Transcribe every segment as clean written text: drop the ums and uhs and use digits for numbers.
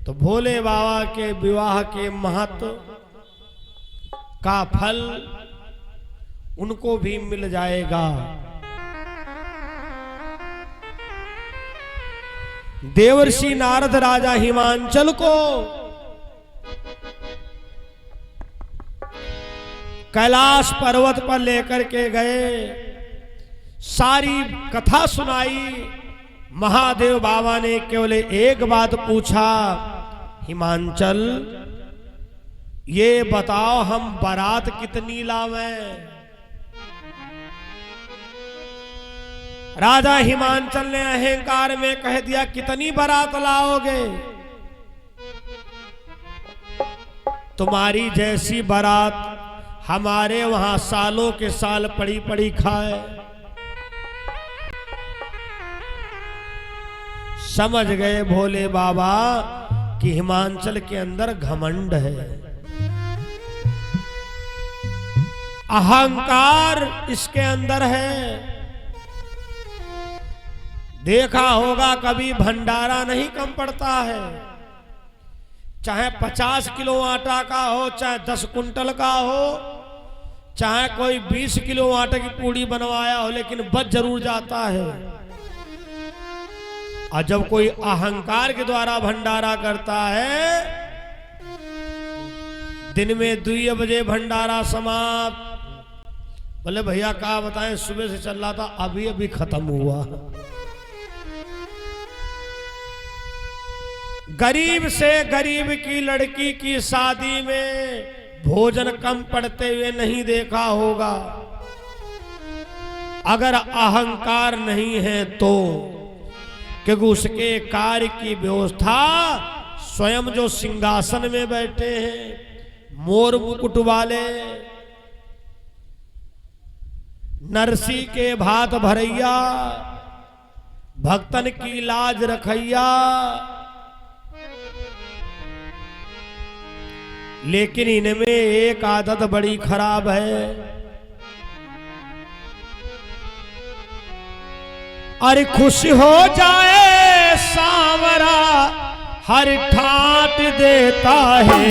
तो भोले बाबा के विवाह के महत्व का फल उनको भी मिल जाएगा। देवर्षि नारद राजा हिमांचल को कैलाश पर्वत पर लेकर के गए, सारी कथा सुनाई। महादेव बाबा ने केवल एक बात पूछा, हिमांचल ये बताओ हम बारात कितनी लावें। राजा हिमांचल ने अहंकार में कह दिया, कितनी बारात लाओगे? तुम्हारी जैसी बारात हमारे वहां सालों के साल पड़ी पड़ी खाए। समझ गए भोले बाबा कि हिमांचल के अंदर घमंड है, अहंकार इसके अंदर है। देखा होगा कभी भंडारा नहीं कम पड़ता है, चाहे 50 किलो आटा का हो, चाहे 10 कुंटल का हो, चाहे कोई 20 किलो आटे की पूड़ी बनवाया हो, लेकिन बच जरूर जाता है। और जब कोई अहंकार के द्वारा भंडारा करता है, दिन में 2 बजे भंडारा समाप्त। बोले भैया क्या बताएं, सुबह से चल रहा था, अभी अभी खत्म हुआ। गरीब से गरीब की लड़की की शादी में भोजन कम पड़ते हुए नहीं देखा होगा। अगर अहंकार नहीं है तो, क्योंकि उसके कार्य की व्यवस्था स्वयं जो सिंहासन में बैठे हैं, मोर मुकुट वाले, नरसी के भात भरैया, भक्तन की लाज रखैया। लेकिन इनमें एक आदत बड़ी खराब है। अरे खुश हो जाए सांवरा हर ठाट देता है,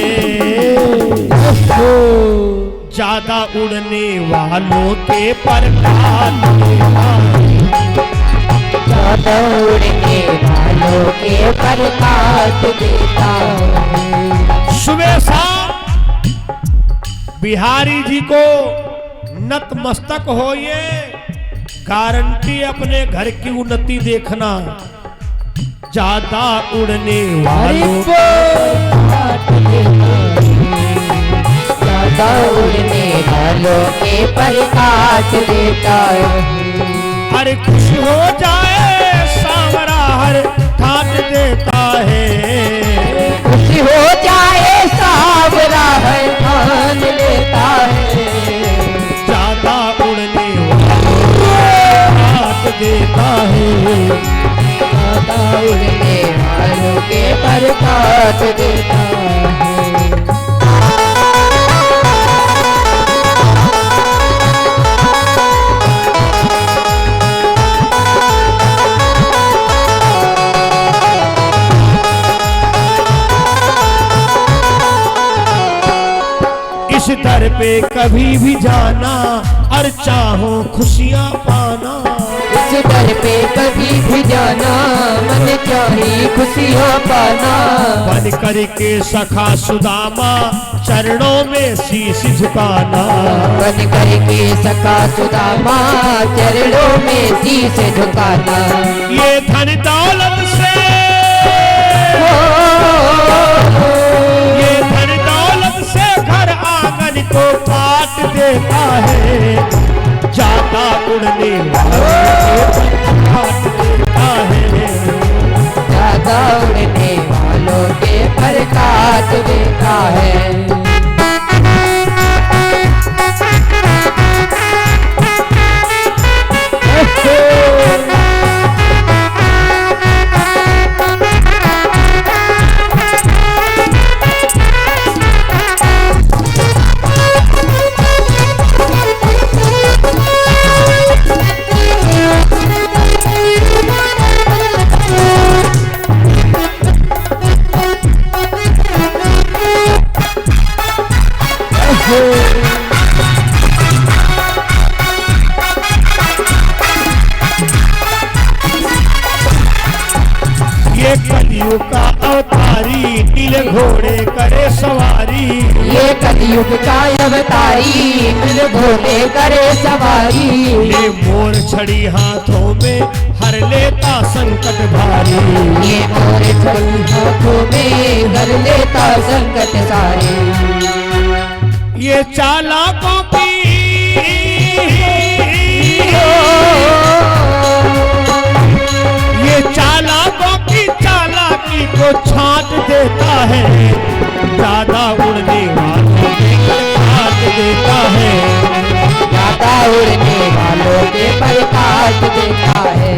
ज्यादा उड़ने वालों के पर काट देता है, ज्यादा उड़ने वालों के पर काट देता है। सुबह शाम बिहारी जी को नतमस्तक होइए, गारंटी अपने घर की उन्नति देखना। ज्यादा उड़ने वालों ज्यादा उड़ने वालों के पर काट देता है। अरे खुश हो जाए सांवरा हर ठाट देता है, खुश हो जाए सांवरा हर ठाट देता है। ज्यादा उड़ने वालों देता है, ज्यादा उड़ने वालों के पर काट देता है। इस दर पे कभी भी जाना और चाहो खुशियां पाना। इस दर पे कभी भी जाना, मन चाहे खुशियां पाना। बन करके सखा सुदामा चरणों में शीश झुकाना। बन करके सखा सुदामा चरणों में शीश झुकाना। ये धन दौलत से, ये धन दौलत से घर आंगन को काट देता है। ज्यादा उड़ने वालों के काट देता है, ज्यादा उड़ने वालों के पर काट देता है। हो। ये कलयुग का अवतारी नील घोड़े करे सवारी। ये कलयुग का अवतारी नील घोड़े करे सवारी। ये मोर छड़ी हाथों में हर लेता संकट भारी। ये मोर छड़ी हाथों में हर लेता संकट सारे। ये चालाकों की चालाकों की चालाकी को छांट देता है। ज्यादा उड़ने वालों के पर काट देता है। ज्यादा उड़ने वालों के पर काट देता है।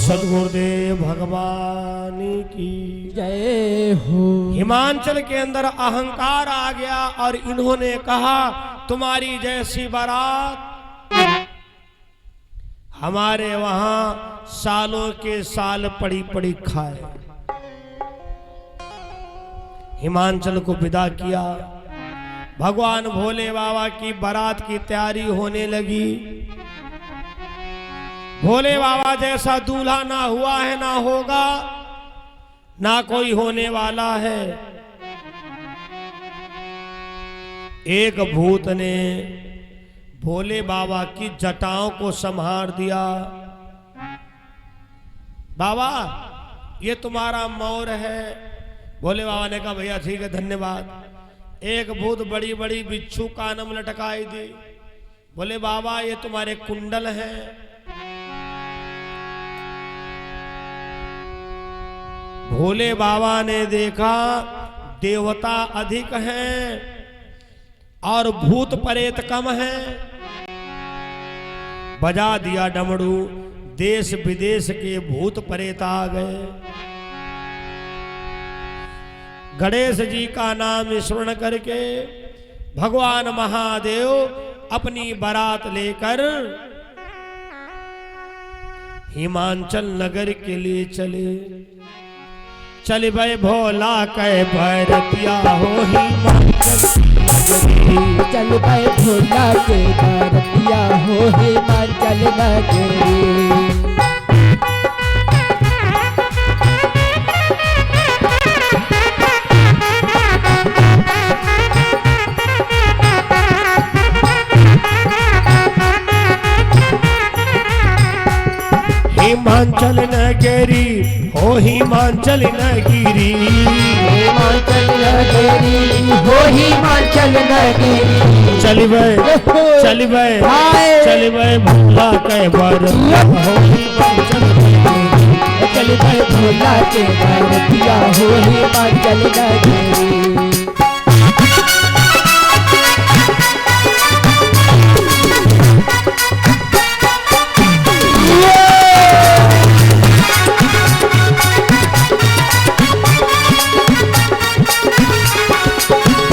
सदगुरुदेव भगवान की जय हो। हिमांचल के अंदर अहंकार आ गया और इन्होंने कहा तुम्हारी जैसी बारात हमारे वहां सालों के साल पड़ी पड़ी खाए। हिमांचल को विदा किया। भगवान भोले बाबा की बारात की तैयारी होने लगी। भोले बाबा जैसा दूल्हा ना हुआ है, ना होगा, ना कोई होने वाला है। एक भूत ने भोले बाबा की जटाओं को संहार दिया। बाबा ये तुम्हारा मौर है। भोले बाबा ने कहा भैया ठीक है धन्यवाद। एक भूत बड़ी बड़ी बिच्छू कानम लटकाई दी। बोले बाबा ये तुम्हारे कुंडल हैं। भोले बाबा ने देखा देवता अधिक हैं और भूत प्रेत कम हैं। बजा दिया डमरू। देश विदेश के भूत प्रेत आ गए। गणेश जी का नाम स्मरण करके भगवान महादेव अपनी बारात लेकर हिमांचल नगर के लिए चले। चल भाई भोला कह भरतिया हो हिमांचल नगरी। चल भाई भोला के भरतिया हो हिमांचल नगरी। हिमांचल नगरी हो हिमांचल नगरी। हिमांचल नगरी हो हिमांचल नगरी। चल भाई चल भाई चल भाई भोला कह भरतिया हो हिमांचल नगरी। चल भाई भोला के भरतिया हो हिमांचल नगरी।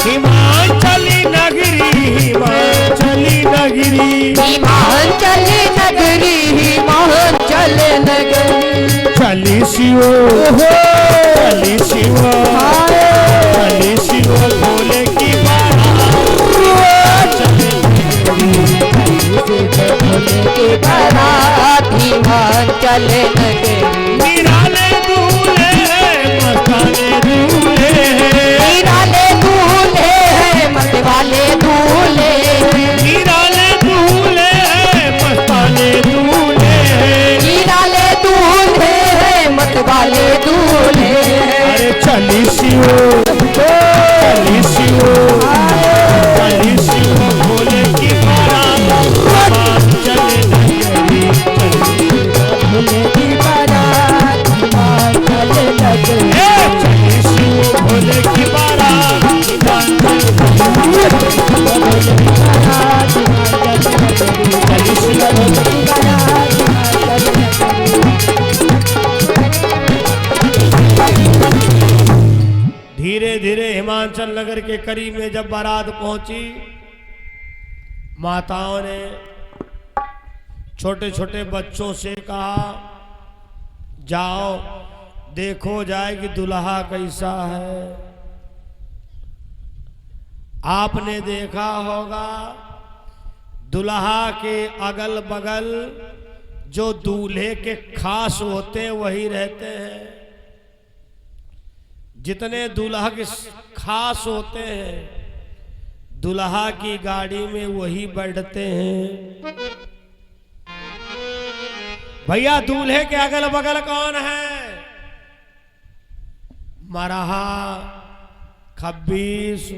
हिमांचली नगरी हिमांचल नगरी हिमांचल नगरी। चली शिव चली शिव चली शिव भोले की बारात। भोले की बारात हिमांचल नगरी। निराले दूल्हे हैं मस्ताने दूल्हे हैं। वाले दूल्हे। अरे चली शिव भोले की बारात चले नगरी, भोले की बारात चले नगरी। चली शिव भोले की बारात चली शिव भोले की बारात। धीरे धीरे हिमाचल नगर के करीब में जब बारात पहुंची, माताओं ने छोटे छोटे बच्चों से कहा, जाओ देखो जाए कि दुल्हा कैसा है। आपने देखा होगा दुल्हा के अगल बगल जो दूल्हे के खास होते हैं वही रहते हैं। जितने दुल्हा के खास होते हैं दुल्हा की गाड़ी में वही बैठते हैं। भैया दूल्हे के अगल बगल कौन है? मरहा, खब्बीस,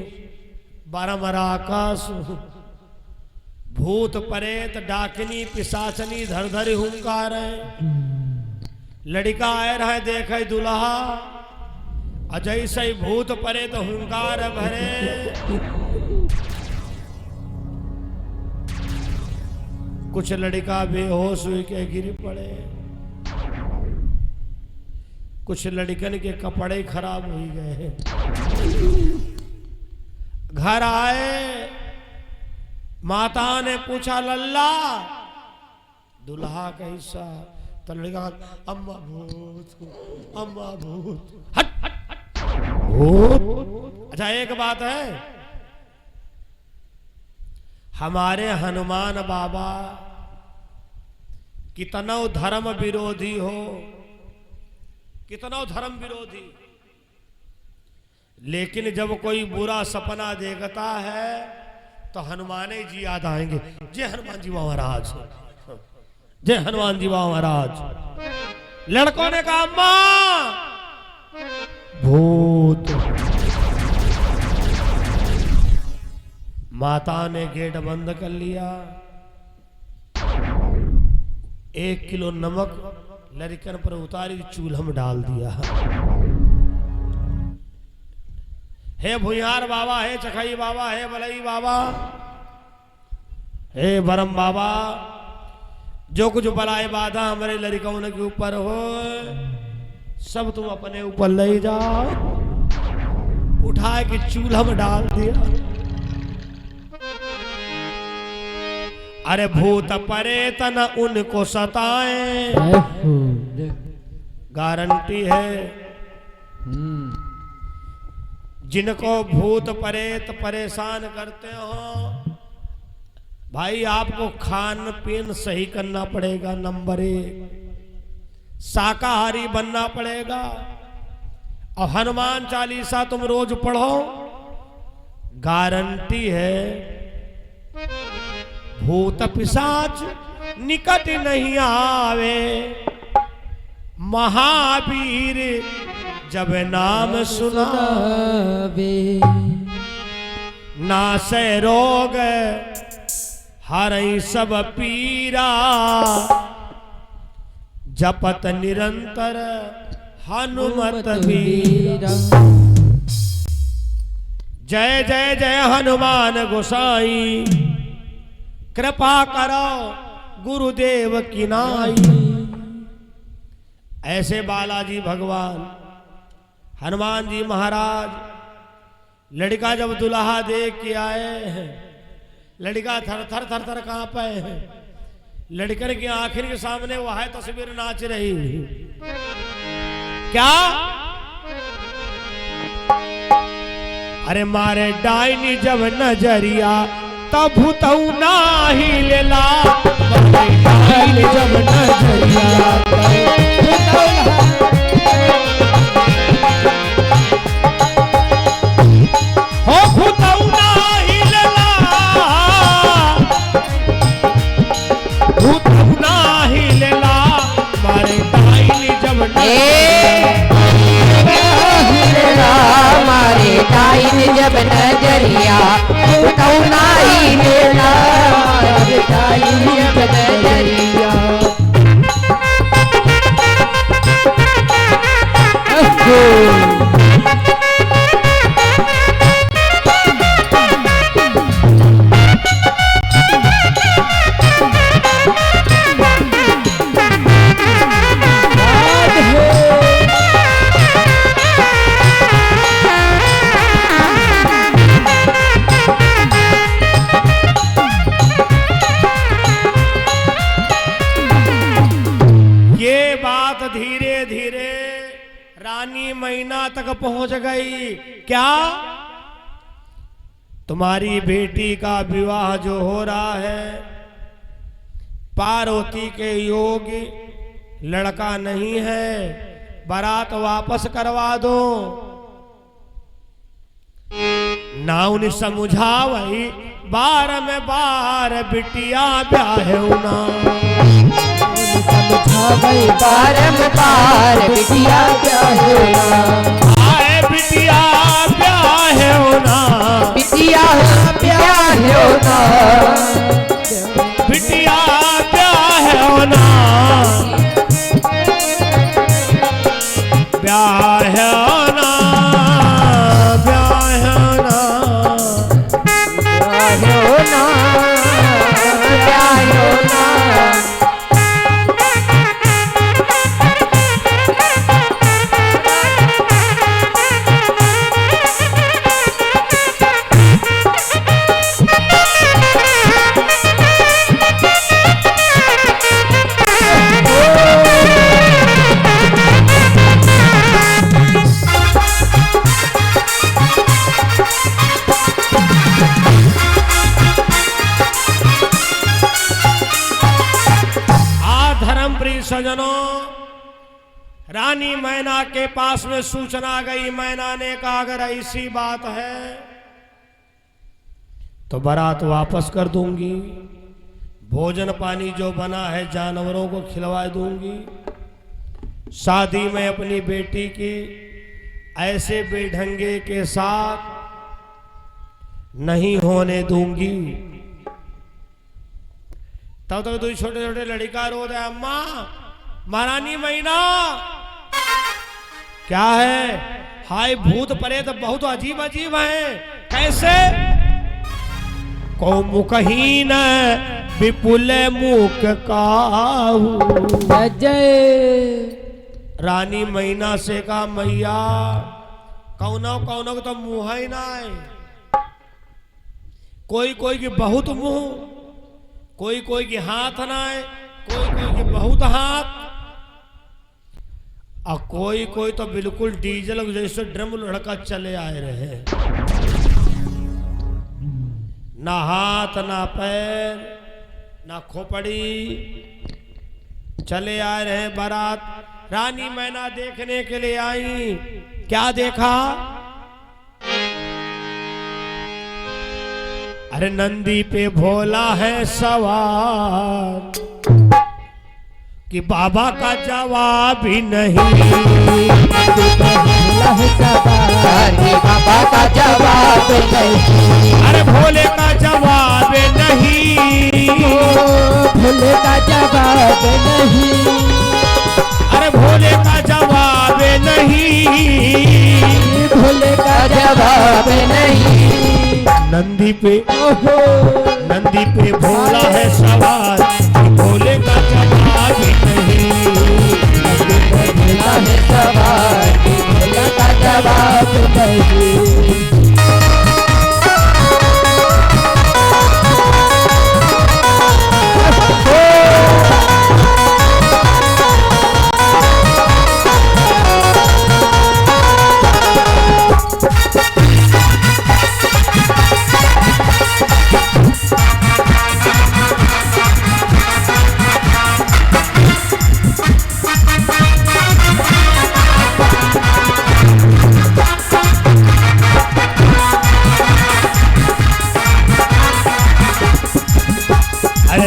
बरमराकास, भूत प्रेत, डाकिनी, पिशाचनी, धर धर हुंकार है। लड़का आए रहा है देखे दुल्हा, अजय से भूत प्रेत हुंकार भरे। कुछ लड़का बेहोश हुई के गिर पड़े, कुछ लड़कन के कपड़े खराब हो गए। घर आए, माता ने पूछा लल्ला दुल्हा कैसा? तो लड़का अम्मा भूत, अम्मा भूत। हट हट भूत। अच्छा एक बात है, हमारे हनुमान बाबा कितना धर्म विरोधी हो, कितना धर्म विरोधी, लेकिन जब कोई बुरा सपना देखता है तो हनुमान जी याद आएंगे। जय हनुमान जी महाराज, जय हनुमान जी महाराज। लड़कों ने कहा अम्मा भूत। माता ने गेट बंद कर लिया। 1 किलो नमक लड़कन पर उतारी, चूल्हा में डाल दिया। हे भुयार बाबा, हे चखई बाबा, हे बलई बाबा, हे बरम बाबा, जो कुछ बलाए बाधा हमारे लड़कों के ऊपर हो सब तुम अपने ऊपर ले जाओ। उठा के चूल्हा में डाल दिया। अरे भूत प्रेत न उनको सताए, गारंटी है जिनको भूत प्रेत परेशान करते हो भाई आपको खान पीन सही करना पड़ेगा। नंबर 1 शाकाहारी बनना पड़ेगा। और हनुमान चालीसा तुम रोज पढ़ो, गारंटी है भूत पिशाच निकट नहीं आवे। महावीर जब नाम सुनावे, नासे रोग हरई सब पीरा। जपत निरंतर हनुमत वीरा। जय जय जय हनुमान गोसाई, कृपा करो गुरुदेव की नाई। ऐसे बालाजी भगवान हनुमान जी महाराज लड़का जब दुल्हा देख के आए हैं, लड़का थर थर थर थर कांपे हैं। लड़कन की आंखों के सामने वह तस्वीर नाच रही। क्या? अरे मारे डाइनी जब नजरिया तब भूतऊ नाही लेला। डाइनी जब नजरिया हो भूतऊ नाही लेला, भूतऊ नाही लेला। मारे डाइनी जब नजरिया रानी मैना तक पहुंच गई। क्या? तुम्हारी बेटी का विवाह जो हो रहा है पार्वती के योग्य लड़का नहीं है, बारात वापस करवा दो। नाउन समझावई बार में बार बिटिया ब्याह ना, समझावई बारंबार बिटिया ब्याह ना, आए बिटिया ब्याह ना, बिटिया ब्याह ना, बिटिया ब्याह ना, ब्याह ना, ब्याह ना, ब्याह ना, ब्याह ना। सजनों, रानी मैना के पास में सूचना गई। मैना ने कहा अगर ऐसी बात है तो बारात वापस कर दूंगी, भोजन पानी जो बना है जानवरों को खिलवा दूंगी, शादी में अपनी बेटी की ऐसे बेढंगे के साथ नहीं होने दूंगी। तब तक दो छोटे छोटे लड़का रो रहे, अम्मा महारानी मैना क्या है? हाय भूत प्रेत बहुत अजीब अजीब हैं। कैसे? को मुखहीन विपुल मुख काहू। जय रानी मैना से कहा मैया कौनो कौनो को तो मुंह ही ना है, कोई कोई की बहुत मुंह, कोई कोई की हाथ ना है, कोई कोई की बहुत हाथ, और कोई कोई तो बिल्कुल डीजल जैसे ड्रम लड़का चले आए रहे, ना हाथ ना पैर ना खोपड़ी, चले आए रहे बारात। रानी मैना देखने के लिए आई। क्या देखा? अरे नंदी पे भोला है सवार कि बाबा का जवाब ही नहीं, बाबा का जवाब नहीं, अरे भोले का जवाब नहीं, भोले का जवाब नहीं, अरे भोले का जवाब नहीं, भोले का जवाब नहीं। नंदी पे भोला है सवार कि भोले का जवाब ही नहीं, भोला है सवार कि भोला का जवाब नहीं।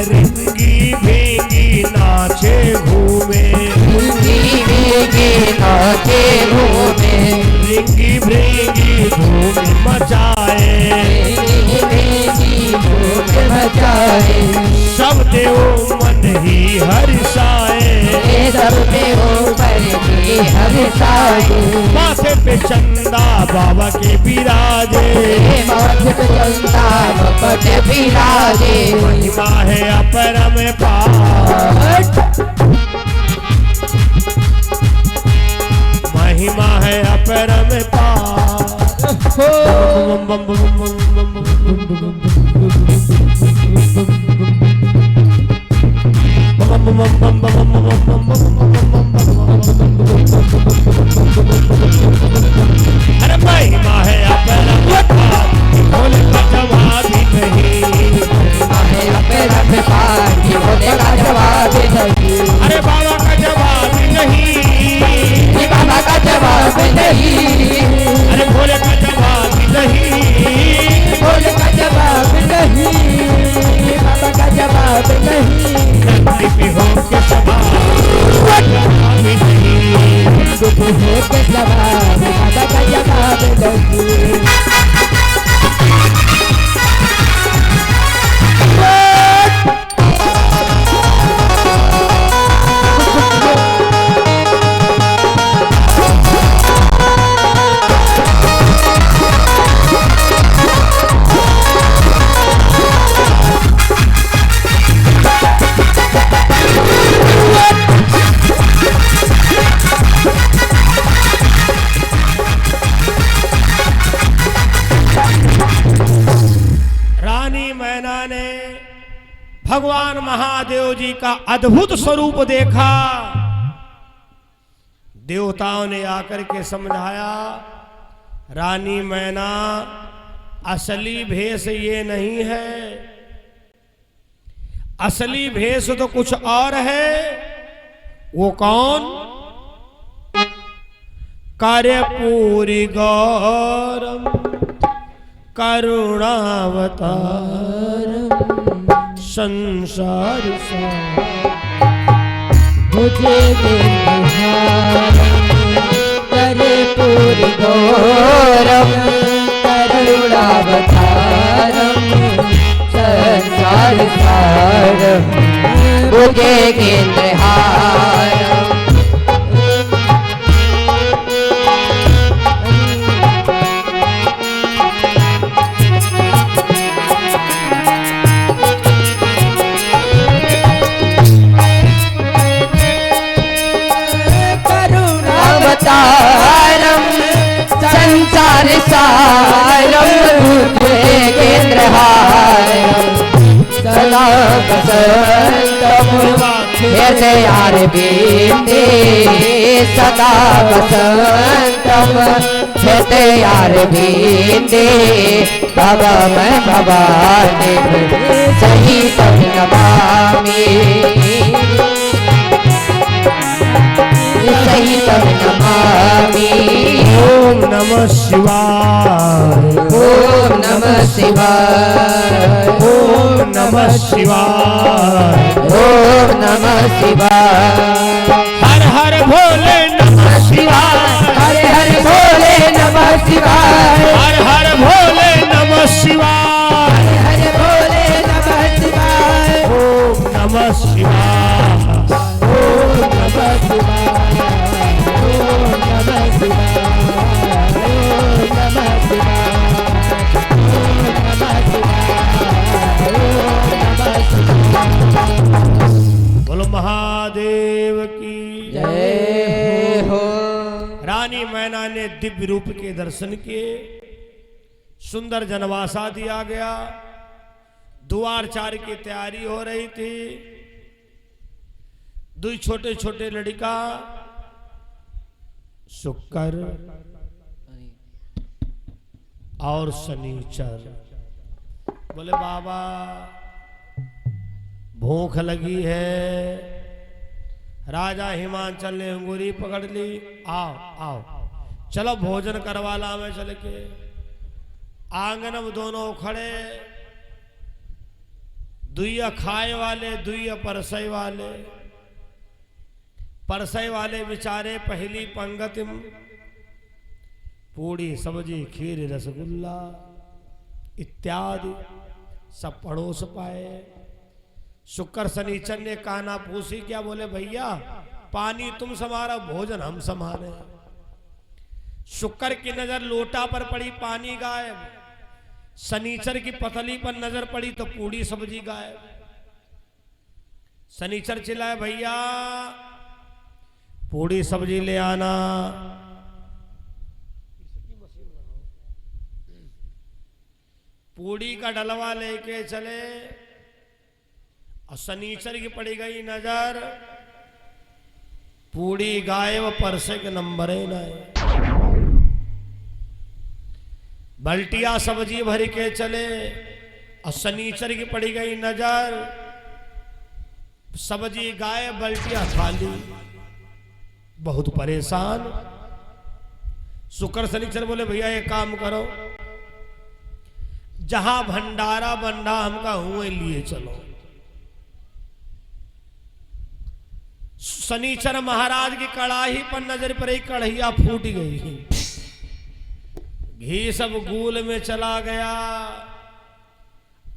रिंगी भींगी नाचे घूमे, रिंगी भींगी नाचे घूमे, रिंगी भींगी धूम मचाए, रिंगी भींगी धूम मचाए, सब देव मन ही हर्षाए, सब देव पर ही हर्षाए, माथे पे चंदा बाबा के विराजे, माथे पे चंदा बाबा के विराजे, महिमा है अपरम पार, महिमा है अपरम पार। के जवाब दादा का जवाब लगी। भगवान महादेव जी का अद्भुत स्वरूप देखा। देवताओं ने आकर के समझाया, रानी मैना असली भेष ये नहीं है, असली भेष तो कुछ और है। वो कौन? कर्पूरी गौरम करुणावतारम संसार मुझे कर्पूरी गौरम करुणावतारम संसार सारम मुझे केंद्रहारम। संसार सारम मुझे केंद्रहारम सदा बसंतम हृदय अरविंदे सदा बसंतम हृदय अरविंदे भगम भवानी सहितं नमामि सहितं नमामि। ओम नमः शिवाय ओम नमः शिवाय ओम नमः शिवाय ओम नमः शिवाय। हर हर भोले नमः शिवाय हर हर भोले नमः शिवाय हर हर भोले नमः शिवाय हर भोले नमः शिवाय। ओम नमः शिवाय ओम नमः शिवाय ओम नमः शिवाय ओम नमः शिवाय ओम नमः शिवाय। बोलो महादेव की जय हो। रानी मैना ने दिव्य रूप के दर्शन किए, सुंदर जनवासा दिया गया, द्वार चार की तैयारी हो रही थी। दो छोटे छोटे लड़का शुक्र और शनिचर बोले, बाबा भूख लगी है। राजा हिमांचल ने अंगूरी पकड़ ली, आओ आओ चलो भोजन करवा ला। में चल के आंगन में दोनों खड़े, दुइया खाए वाले दुइया परसई वाले। परसई वाले बेचारे पहली पंगति में पूड़ी सब्जी खीर रसगुल्ला इत्यादि सब पड़ोस पाए। शुक्र शनिचर ने काना पूछी, क्या? बोले भैया पानी तुम संभारो, भोजन हम संभाले। शुक्र की नजर लोटा पर पड़ी, पानी गायब। शनिचर की पतली पर नजर पड़ी तो पूड़ी सब्जी गायब। शनिचर चिल्लाए, भैया पूड़ी सब्जी ले आना। पूड़ी का डलवा लेके चले और शनिचर की पड़ी गई नजर, पूड़ी गायब, परसे के नंबर नहीं। बल्टिया सब्जी भर के चले और शनिचर की पड़ी गई नजर, सब्जी गायब, बल्टिया खाली। बहुत परेशान। शुक्र शनिचर बोले, भैया एक काम करो, जहां भंडारा बंडा हमका हुए लिए चलो। शनिचर महाराज की कड़ाही पर नजर पड़ी, कढ़ैया फूट गई, घी सब गूल में चला गया,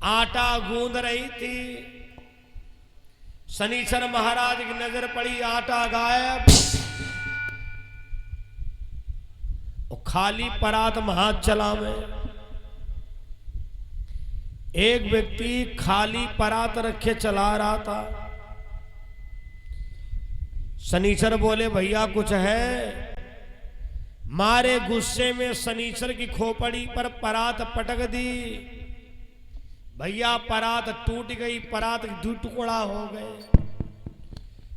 आटा गूंद रही थी। शनिचर महाराज की नजर पड़ी, आटा गायब, और खाली परात में हाथ चला में। एक व्यक्ति खाली परात रखे चला रहा था। शनिचर बोले भैया कुछ है? मारे गुस्से में शनिचर की खोपड़ी पर परात पटक दी। भैया परात टूट गई, परात दो टुकड़ा हो गए।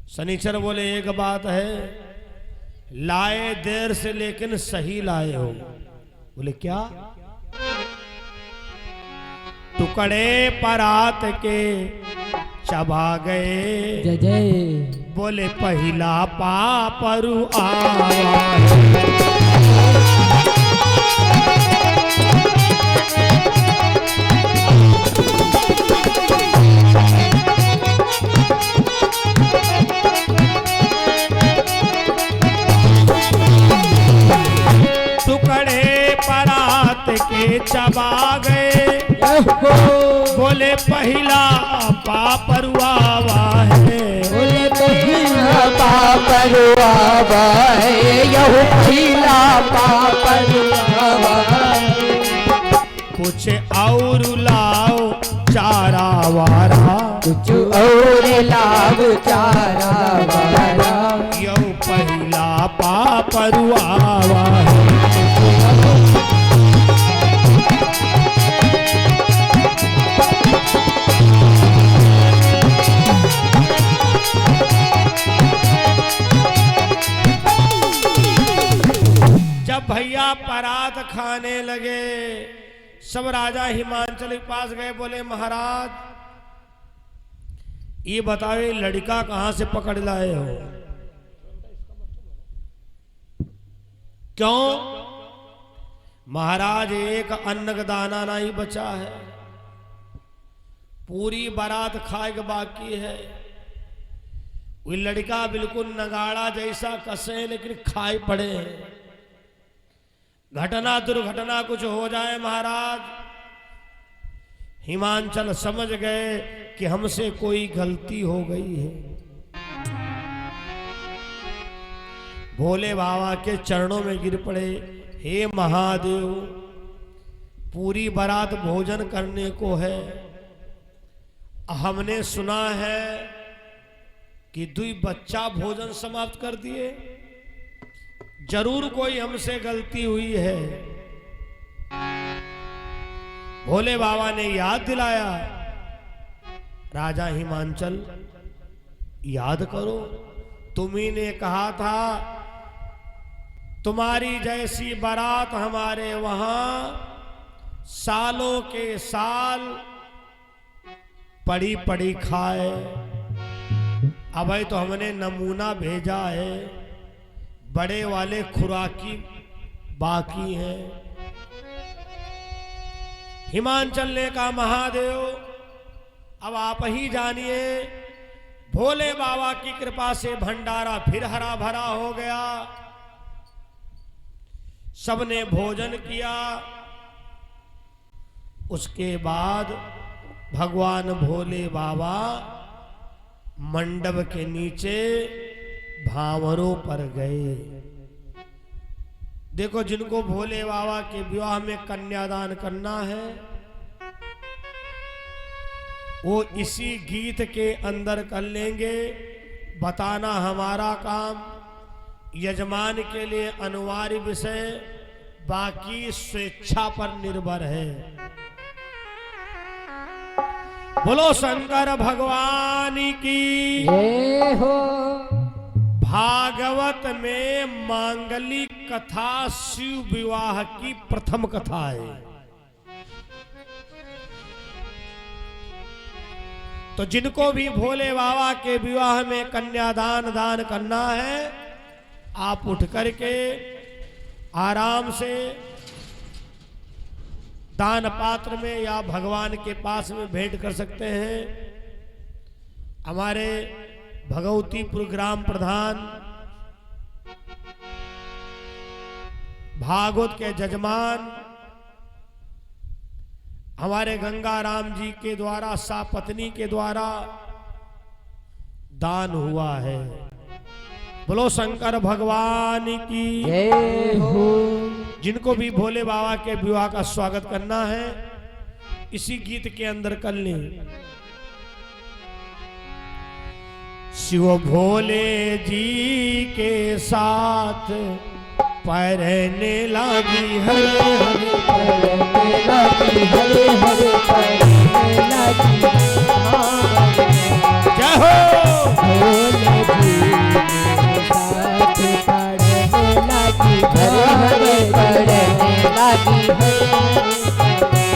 शनिचर बोले एक बात है, लाए देर से लेकिन सही लाए हो। बोले क्या? टुकड़े परात के चबा गए। जय जय। बोले पहिला पापरु आवा। टुकड़े परात के चबा गए। बोले पहिला पापरुआवा है। बोले पहिला पापरुआवा है, यहू पहिला पापरुआवा है। कुछ और लाओ चारा वारा, कुछ और लाओ चारा वारा, यहू पहिला पापरुआवा है। भैया परात खाने लगे, सब राजा हिमांचल के पास गए। बोले महाराज ये बताओ ये लड़का कहां से पकड़ लाए हो? क्यों? महाराज एक अन्न का दाना नहीं बचा है, पूरी बारात खाए के बाकी है। वो लड़का बिल्कुल नगाड़ा जैसा कसे लेकिन खाए पड़े हैं। घटना दुर्घटना कुछ हो जाए महाराज। हिमांचल समझ गए कि हमसे कोई गलती हो गई है। भोले बाबा के चरणों में गिर पड़े, हे महादेव पूरी बारात भोजन करने को है। हमने सुना है कि 2 बच्चा भोजन समाप्त कर दिए, जरूर कोई हमसे गलती हुई है। भोले बाबा ने याद दिलाया, राजा हिमांचल याद करो, तुम्ही ने कहा था तुम्हारी जैसी बारात हमारे वहां सालों के साल पड़ी पड़ी खाए। अब तो हमने नमूना भेजा है, बड़े वाले खुराकी बाकी हैं। हिमांचल ने कहा महादेव अब आप ही जानिए। भोले बाबा की कृपा से भंडारा फिर हरा भरा हो गया। सबने भोजन किया। उसके बाद भगवान भोले बाबा मंडप के नीचे भांवरों पर गए। देखो जिनको भोले बाबा के विवाह में कन्यादान करना है वो इसी गीत के अंदर कर लेंगे। बताना हमारा काम, यजमान के लिए अनिवार्य विषय, बाकी स्वेच्छा पर निर्भर है। बोलो शंकर भगवान की जय हो। भागवत में मांगलिक कथा शिव विवाह की प्रथम कथा है। तो जिनको भी भोले बाबा के विवाह में कन्यादान दान करना है आप उठ करके आराम से दान पात्र में या भगवान के पास में भेंट कर सकते हैं। हमारे भगवतीपुर ग्राम प्रधान, भागवत के जजमान हमारे गंगाराम जी के द्वारा, सापत्नी के द्वारा दान हुआ है। बोलो शंकर भगवान की जय हो। जिनको भी भोले बाबा के विवाह का स्वागत करना है इसी गीत के अंदर कर लें। शिव भोले जी के साथ पैरने लगी हरे हरे, पैरने लगी हरे हरे, पैरने लगी जय हो। भोले जी के साथ पैरने लगी हरे हरे, पैरने लगी हरे हरे,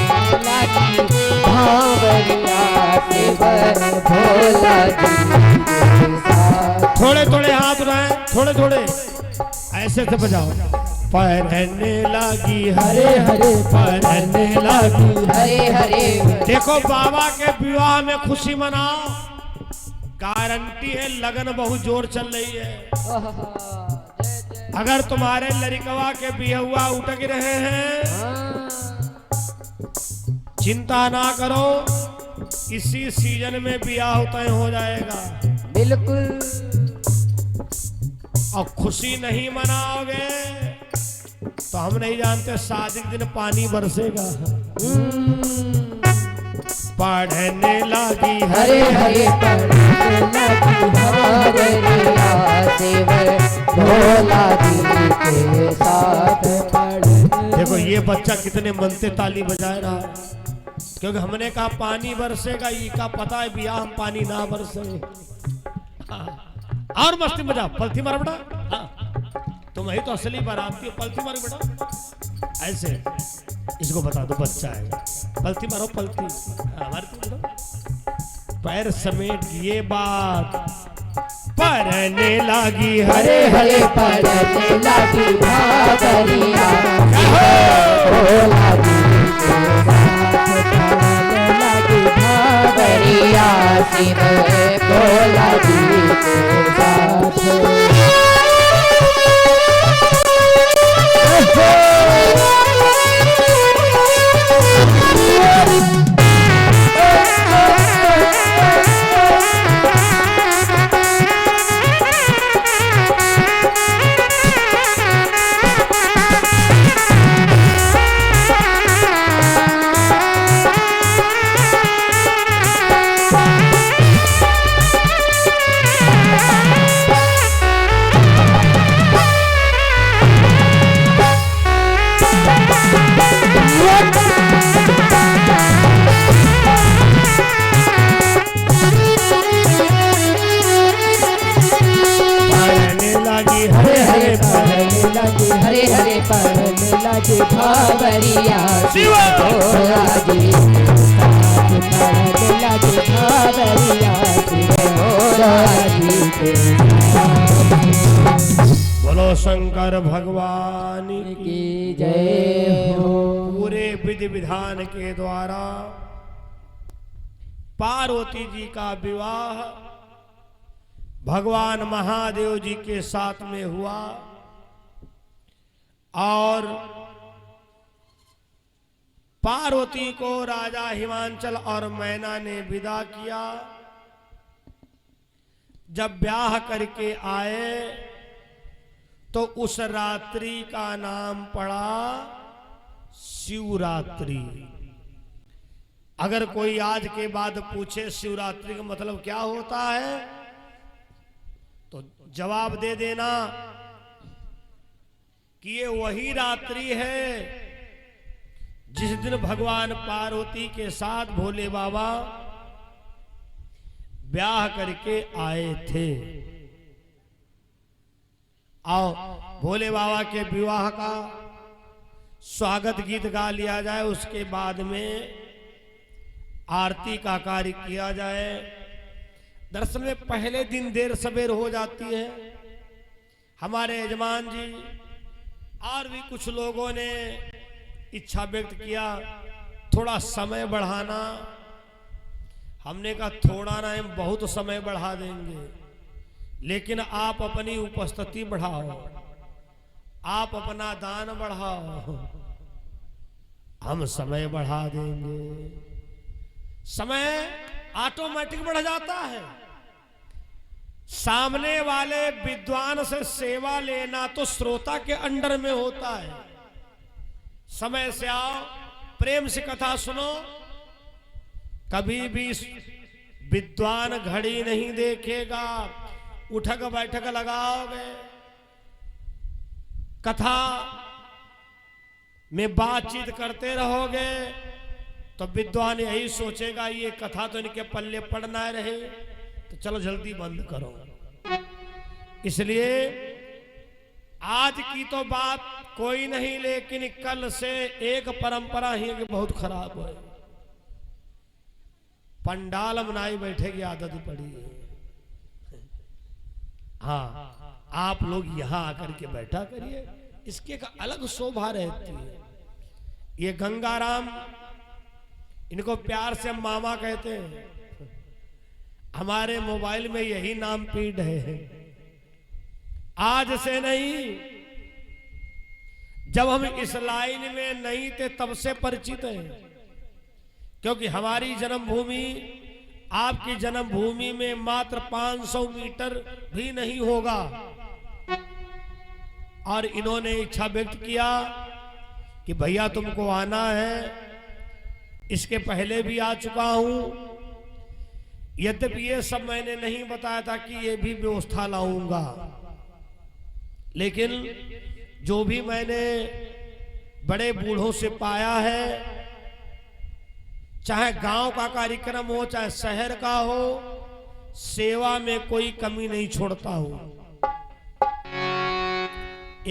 भावरिया शिव भोला जी के साथ। थोड़े थोड़े हाथ उठाएं, थोड़े थोड़े ऐसे से बजाओ। पैरने लगी हरे हरे, पैरने लगी हरे हरे। देखो बाबा के विवाह में खुशी मनाओ, गारंटी है लगन बहुत जोर चल रही है। अगर तुम्हारे लड़कवा के बिहुआ उटक रहे हैं चिंता ना करो, इसी सीजन में ब्याह तय हो जाएगा। बिल्कुल। और खुशी नहीं मनाओगे तो हम नहीं जानते शादी के दिन पानी बरसेगा। पढ़ने लगी हरे हरे, पढ़ने लगी भावरिया शिव भोला जी के साथ पढ़ने। देखो ये बच्चा कितने मनते ताली बजाए रहा है, क्योंकि हमने कहा पानी बरसेगा, ये का पता है बियाह हम पानी ना बरसे। और मस्ती बजा, पलथी मार बेटा। तुम ही तो असली बाराती हो, पलथी मारो बेटा। ऐसे इसको बता दो बच्चा है, पलथी मारो पलथी। पैर समेट ये बात। पढ़ने लगी हरे हरे, पढ़ने लगी भावरिया भोला जी के साथ पढ़ने लगी भावरिया शिव भोला जी के साथ। हरे हरे, पढ़ने लगी भावरिया शिव भोला जी के साथ पढ़ने लगी भावरिया शिव भोला जी के साथ। बोलो शंकर भगवान की जय हो। पूरे विधि विधान के द्वारा पार्वती जी का विवाह भगवान महादेव जी के साथ में हुआ और पार्वती को राजा हिमांचल और मैना ने विदा किया। जब ब्याह करके आए तो उस रात्रि का नाम पड़ा शिवरात्रि। अगर कोई आज के बाद पूछे शिवरात्रि का मतलब क्या होता है तो जवाब दे देना कि ये वही रात्रि है जिस दिन भगवान पार्वती के साथ भोले बाबा ब्याह करके आए थे। आओ भोले बाबा के विवाह का स्वागत गीत गा लिया जाए, उसके बाद में आरती का कार्य किया जाए। दरअसल में पहले दिन देर सवेर हो जाती है। हमारे यजमान जी और भी कुछ लोगों ने इच्छा व्यक्त किया थोड़ा समय बढ़ाना। हमने कहा थोड़ा ना, हम बहुत समय बढ़ा देंगे। लेकिन आप अपनी उपस्थिति बढ़ाओ, आप अपना दान बढ़ाओ, हम समय बढ़ा देंगे। समय ऑटोमेटिक बढ़ जाता है। सामने वाले विद्वान से सेवा लेना तो श्रोता के अंडर में होता है। समय से आओ, प्रेम से कथा सुनो। कभी भी विद्वान घड़ी नहीं देखेगा, उठक बैठक लगाओगे, कथा में बातचीत करते रहोगे तो विद्वान यही सोचेगा ये कथा तो इनके पल्ले पड़ ना रहे, तो चलो जल्दी बंद करो। इसलिए आज की तो बात कोई नहीं, लेकिन कल से एक परंपरा ही बहुत खराब है। पंडाल बनाई बैठे की आदत पड़ी है। हाँ, आप लोग यहां आकर के बैठा करिए, इसकी एक अलग शोभा रहती है। ये गंगाराम, इनको प्यार से मामा कहते हैं, हमारे मोबाइल में यही नाम फीड है। आज से नहीं, जब हम इस लाइन में नहीं थे तब से परिचित हैं, क्योंकि हमारी जन्मभूमि आपकी जन्मभूमि में मात्र 500 मीटर भी नहीं होगा। और इन्होंने इच्छा व्यक्त किया कि भैया तुमको आना है। इसके पहले भी आ चुका हूं, यद्यपि ये सब मैंने नहीं बताया था कि ये भी व्यवस्था लाऊंगा, लेकिन जो भी मैंने बड़े बूढ़ों से पाया है, चाहे गांव का कार्यक्रम हो चाहे शहर का हो, सेवा में कोई कमी नहीं छोड़ता हूं।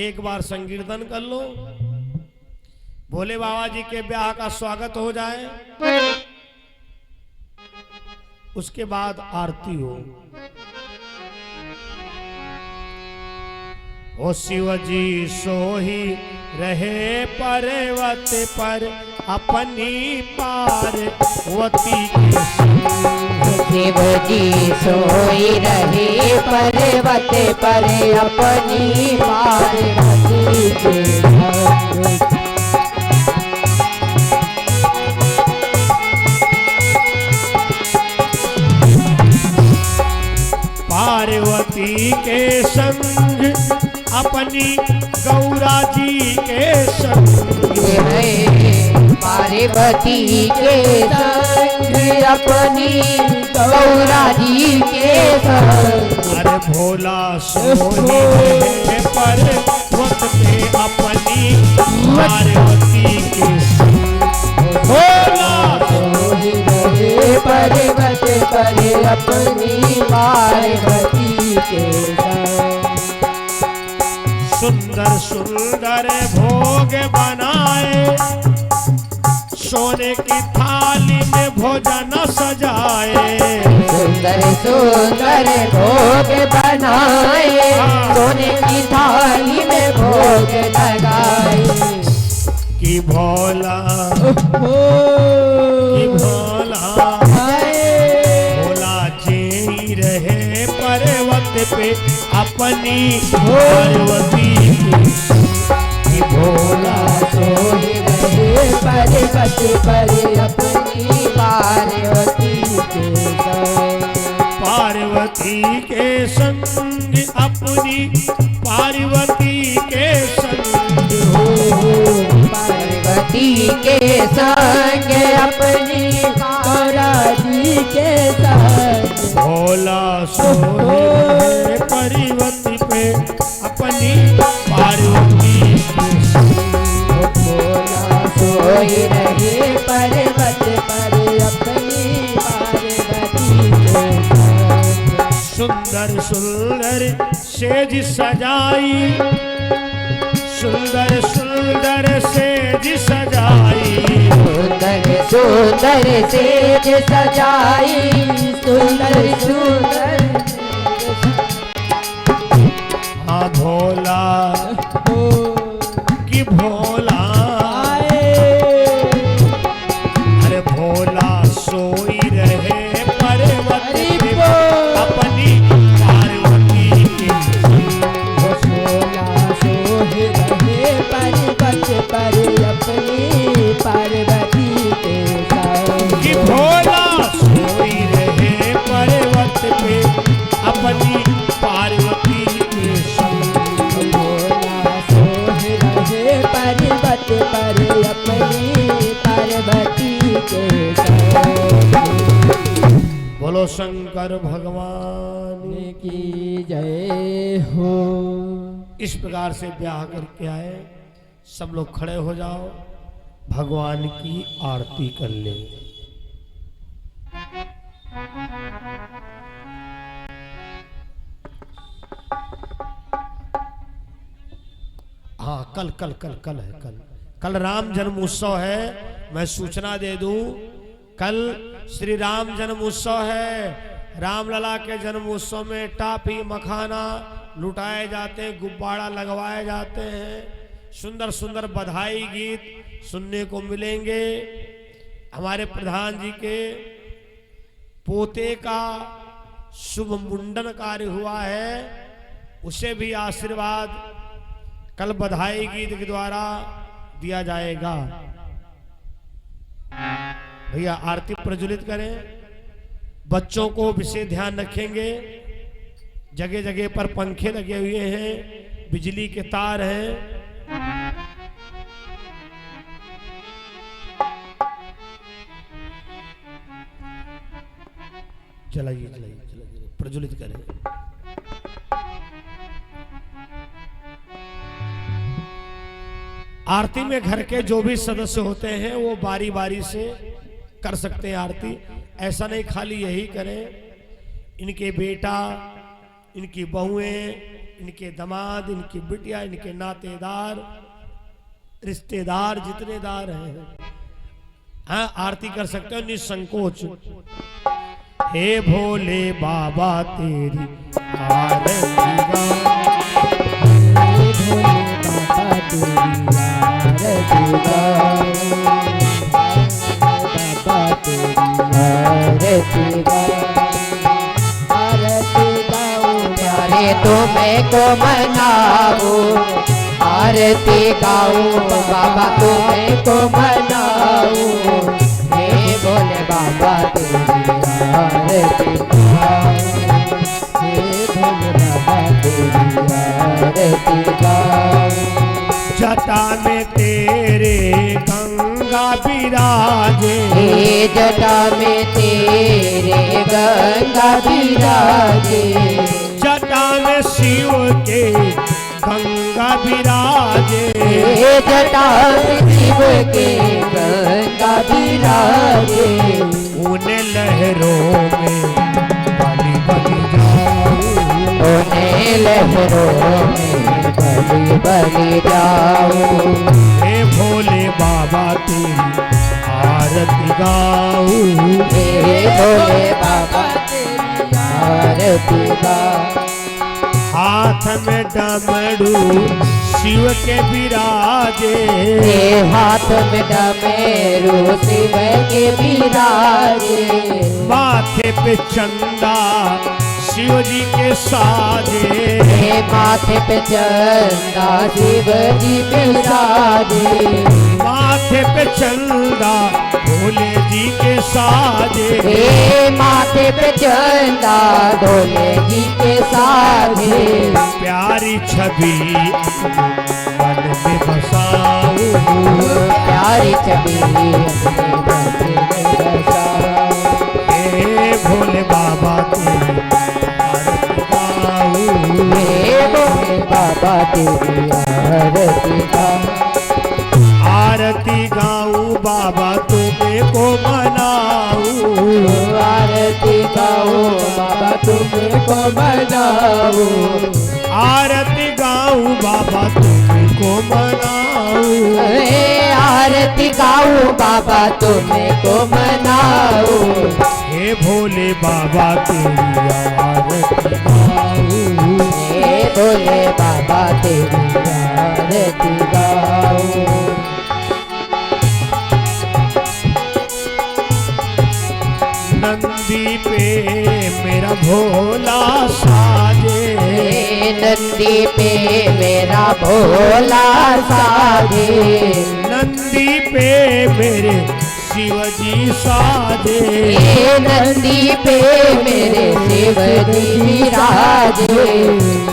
एक बार संकीर्तन कर लो, भोले बाबा जी के ब्याह का स्वागत हो जाए, उसके बाद आरती हो। ओ शिव जी सोही रहे पर्वत पर अपनी पार्वती के शिव जी सोई रहे पर्वत पर अपनी पार्वती के संग। पार्वती के संग अपनी गौरा जी के संग, पार्वती के संग अपनी गौरा जी के संग। अरे भोला सोही रहे पर्वत पे अपनी पार्वती के संग, भोला सोही रहे पर्वत पर अपनी पार्वती के संग। सुंदर सुंदर भोग बनाए, सोने की थाली में भोजन सजाए। सुंदर सुंदर भोग बनाए, सोने की थाली में भोग लगाए। कि भोला भोला जी रहे पर्वत पे अपनी पार्वती की, भोला सोई रहे पर्वत पर अपनी पार्वती के संग। पार्वती के संग अपनी पार्वती के संग हो। पार्वती के संग अपनी गौरा जी के संग। भोला सोई रहे पर्वती पे अपनी पार्वती के संग। भोला सोई रहे पर्वत पर अपनी पार्वती के संग। सुंदर सुंदर सेज सजाई, सुंदर सुंदर सेज सजाई। सुंदर सुंदर सेज सजाई, सुंदर सुंदर। हाँ भोला कि भोला, अरे भोला सोई रहे पर्वत पे अपनी पार्वती बोलो शंकर भगवान की जय हो। इस प्रकार से ब्याह करके आए। सब लोग खड़े हो जाओ, भगवान की आरती कर ले। हाँ, कल कल कल कल है, कल राम जन्म उत्सव है। मैं सूचना दे दूं, कल श्री राम जन्म उत्सव है। रामलला के जन्म उत्सव में टाफी मखाना लुटाए जाते हैं, गुब्बारा लगवाए जाते हैं, सुंदर सुंदर बधाई गीत सुनने को मिलेंगे। हमारे प्रधान जी के पोते का शुभ मुंडन कार्य हुआ है, उसे भी आशीर्वाद कल बधाई गीत के द्वारा दिया जाएगा। भैया आरती प्रज्वलित करें। बच्चों को विशेष ध्यान रखेंगे। जगह जगह पर पंखे लगे हुए हैं, बिजली के तार हैं। चलाइए चलाइए चलाइए, प्रज्वलित करें। आरती में घर के जो भी सदस्य होते हैं वो बारी बारी से कर सकते हैं आरती। ऐसा नहीं खाली यही करें। इनके बेटा, इनकी बहुएं, इनके दामाद, इनकी बिटिया, इनके नातेदार, रिश्तेदार जितने दार हैं, हाँ आरती कर सकते हो निसंकोच। हे भोले बाबा तेरी आरती गाऊं, तुम्हें को मनाओ, आरती गाऊं बाबा तुम्हें को मनाओ। हे भोले बाबा तेरी आरती गाऊं, हे भोले बाबा तेरी आरती गाऊं। जटा में तेरे गंगा विराजे, हे जटा में तेरे गंगा विराजे। जटा में शिव के गंगा विराजे, हे जटा में शिव के गंगा विराजे। उन लहरों में बलि बलि जाऊं, उन्हें लहरों में बलि बलि जाऊं। हे भोले बाबा तेरी आरती गाऊं, हे भोले बाबा तेरी आरती गाऊं। हाथ में डमरू शिव के विराजे, हे हाथ में डमरू शिव के विराजे। माथे पे चंदा शिव जी के साजे, हे माथे पे चंदा शिव जी विराजे। माथे पे चंदा भोले जी के साजे, हे माथे पे चंदा भोले जी के साजे। प्यारी छवि मन में बसाऊं, प्यारी छवि अपने मन में बसाऊं। हे भोले बाबा तेरी आरती गाऊं, हे भोले बाबा तेरी आरती गाऊं। आरती गाऊं बाबा तुम्हें को मनाऊं, आरती गाऊं बाबा तुम्हें को मनाऊं। आरती गाऊं बाबा तुम्हें को मनाऊं, आरती गाऊं बाबा तुम्हें को मनाऊं। हे भोले बाबा तेरी आरती गाऊं, हे भोले बाबा तेरी आरती गाऊं। नंदी पे मेरा भोला साजे, नंदी पे मेरा भोला साजे। नंदी पे मेरे शिव जी साजे, नंदी पे मेरे शिव जी विराजे।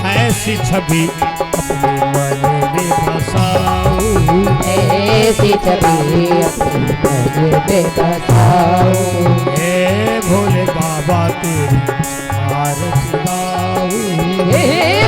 ऐसी छवि अपने मन में बसाऊं, कैसी छवि अपनी नजर पे बसाऊं। हे भोले बाबा तेरी आरती गाऊं। हे